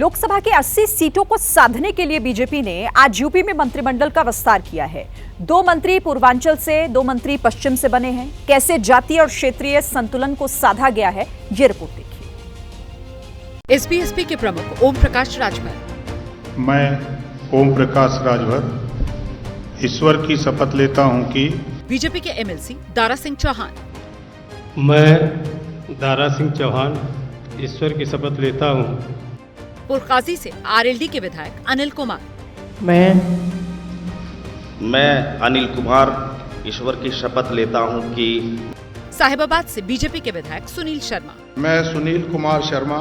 लोकसभा की 80 सीटों को साधने के लिए बीजेपी ने आज यूपी में मंत्रिमंडल का विस्तार किया है। 2 मंत्री पूर्वांचल से, 2 मंत्री पश्चिम से बने हैं। कैसे जातीय और क्षेत्रीय संतुलन को साधा गया है, ये रिपोर्ट देखिए। एसपी के प्रमुख ओम प्रकाश राजभर। मैं ओम प्रकाश राजभर ईश्वर की शपथ लेता हूं कि बीजेपी के एमएलसी दारा सिंह चौहान। मैं दारा सिंह चौहान ईश्वर की शपथ लेता हूं। पुरकाजी से आरएलडी के विधायक अनिल कुमार। मैं अनिल कुमार ईश्वर की शपथ लेता हूं कि साहिबाबाद से बीजेपी के विधायक सुनील शर्मा। मैं सुनील कुमार शर्मा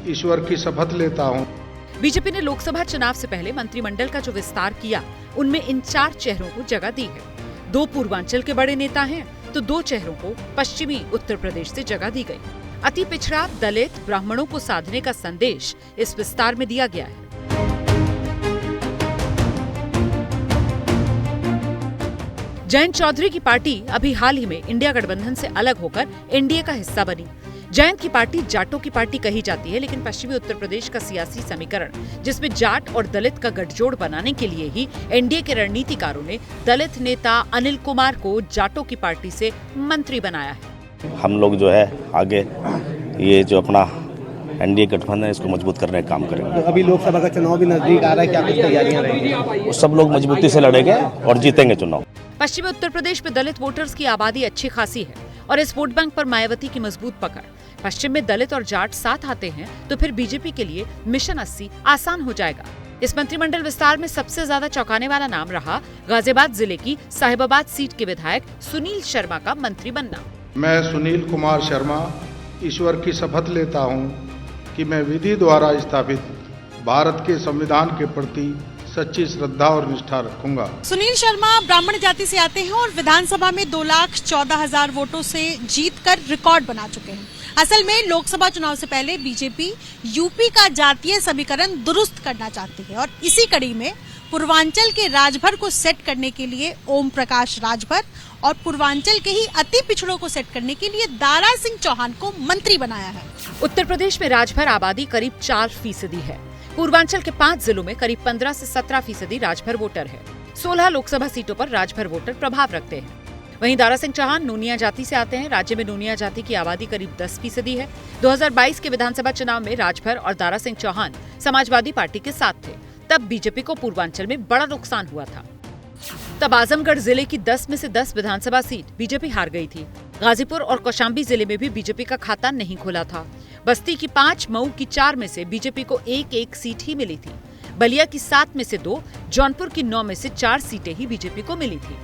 ईश्वर की शपथ लेता हूं। बीजेपी ने लोकसभा चुनाव से पहले मंत्रिमंडल का जो विस्तार किया, उनमें इन 4 चेहरों को जगह दी है। 2 पूर्वांचल के बड़े नेता हैं, तो 2 चेहरों को पश्चिमी उत्तर प्रदेश से जगह दी गई। अति पिछड़ा, दलित, ब्राह्मणों को साधने का संदेश इस विस्तार में दिया गया है। जयंत चौधरी की पार्टी अभी हाल ही में इंडिया गठबंधन से अलग होकर एनडीए का हिस्सा बनी। जयंत की पार्टी जाटों की पार्टी कही जाती है, लेकिन पश्चिमी उत्तर प्रदेश का सियासी समीकरण, जिसमें जाट और दलित का गठजोड़ बनाने के लिए ही एनडीए के रणनीतिकारों ने दलित नेता अनिल कुमार को जाटों की पार्टी से मंत्री बनाया है। हम लोग जो है आगे ये जो अपना एनडीए गठबंधन है, इसको मजबूत करने का काम करेंगे। तो अभी लोकसभा का चुनाव भी नजदीक आ रहा है, क्या कुछ तैयारियां रहेंगी? सब लोग मजबूती से लड़ेंगे और जीतेंगे चुनाव। पश्चिमी उत्तर प्रदेश में दलित वोटर्स की आबादी अच्छी खासी है और इस वोट बैंक पर मायावती की मजबूत पकड़। पश्चिम में दलित और जाट साथ आते हैं तो फिर बीजेपी के लिए मिशन 80 आसान हो जाएगा। इस मंत्रिमंडल विस्तार में सबसे ज्यादा चौंकाने वाला नाम रहा गाजियाबाद जिले की साहिबाबाद सीट के विधायक सुनील शर्मा का मंत्री बनना। मैं सुनील कुमार शर्मा ईश्वर की शपथ लेता हूं कि मैं विधि द्वारा स्थापित भारत के संविधान के प्रति सच्ची श्रद्धा और निष्ठा रखूंगा। सुनील शर्मा ब्राह्मण जाति से आते हैं और विधानसभा में 2,14,000 वोटों से जीतकर रिकॉर्ड बना चुके हैं। असल में लोकसभा चुनाव से पहले बीजेपी यूपी का जातीय समीकरण दुरुस्त करना चाहती है और इसी कड़ी में पूर्वांचल के राजभर को सेट करने के लिए ओम प्रकाश राजभर और पूर्वांचल के ही अति पिछड़ों को सेट करने के लिए दारा सिंह चौहान को मंत्री बनाया है। उत्तर प्रदेश में राजभर आबादी करीब 4% है। पूर्वांचल के 5 जिलों में करीब 15 से 17% राजभर वोटर है। 16 लोकसभा सीटों पर राजभर वोटर प्रभाव रखते हैं। वहीं दारा सिंह चौहान नूनिया जाति से आते हैं। राज्य में नूनिया जाति की आबादी करीब 10% है। 2022 के विधानसभा चुनाव में राजभर और दारा सिंह चौहान समाजवादी पार्टी के साथ थे। तब बीजेपी को पूर्वांचल में बड़ा नुकसान हुआ था। तब आजमगढ़ जिले की 10 में से 10 विधानसभा सीट बीजेपी हार गई थी। गाजीपुर और कौशाम्बी जिले में भी बीजेपी का खाता नहीं खुला था। बस्ती की 5, मऊ की 4 में से बीजेपी को 1-1 सीट ही मिली थी। बलिया की 7 में से 2, जौनपुर की 9 में से 4 सीटें ही बीजेपी को मिली थी।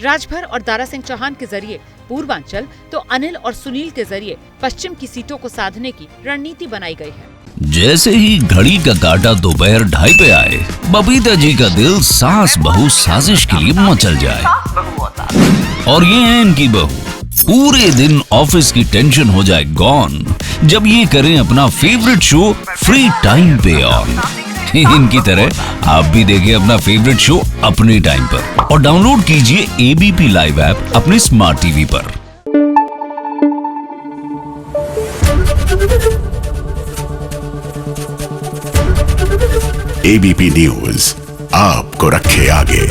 राजभर और दारा सिंह चौहान के जरिए पूर्वांचल, तो अनिल और सुनील के जरिए पश्चिम की सीटों को साधने की रणनीति बनाई गई है। जैसे ही घड़ी का काटा दोपहर 2:30 पे आए, बबीता जी का दिल सास बहू साजिश के लिए मचल जाए। और ये है इनकी बहू, पूरे दिन ऑफिस की टेंशन हो जाए गॉन जब ये करें अपना फेवरेट शो फ्री टाइम पे ऑन। इनकी तरह आप भी देखें अपना फेवरेट शो अपने टाइम पर और डाउनलोड कीजिए एबीपी लाइव ऐप अपने स्मार्ट टीवी पर। एबीपी न्यूज आपको रखे आगे।